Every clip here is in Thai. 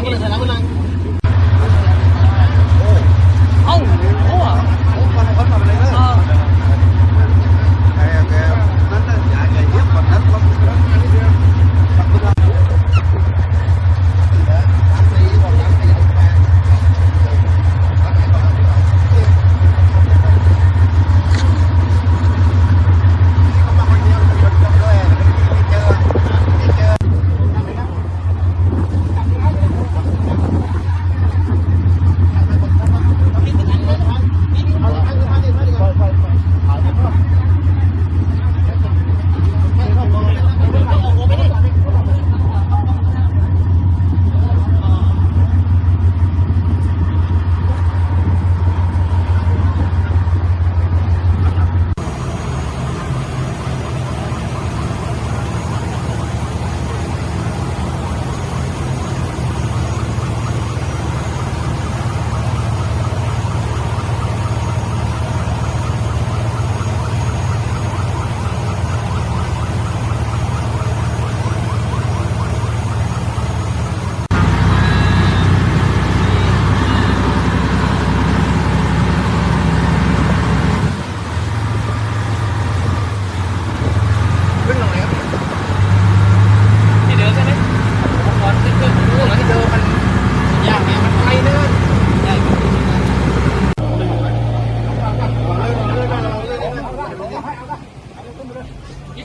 ก็เลยถอยหลังก็นั่งเอ้าโอ้อะคนมาเลยแกนั่นน่ะใหญ่ใหญ่เยอะกว่านั้น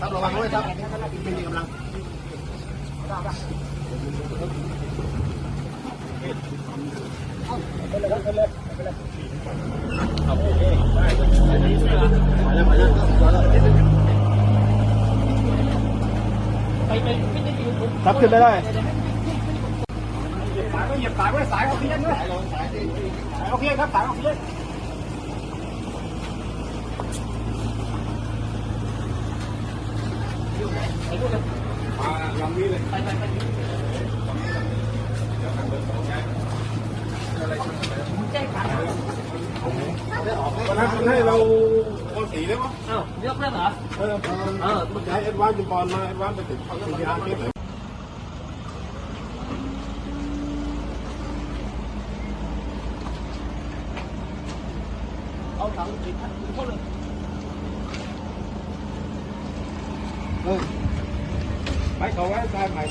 เราระวังด้วยครับเป็นกำลังครับขึ้นได้เหยียบสายไว้สายออกซิเจนด้วยสายออกซิเจนครับสายออกซิเจนลำนี้เลยวันนั้นให้เราโอนสีได้ปะเลือกแล้วเหรอมันจะให้เอ็ดวานซ์บอลมาเอ็ดวานซ์ไปติดเขาสีอาร์เคสเอาถังติดเข้าเลยไปเขาไว้ตายใหม่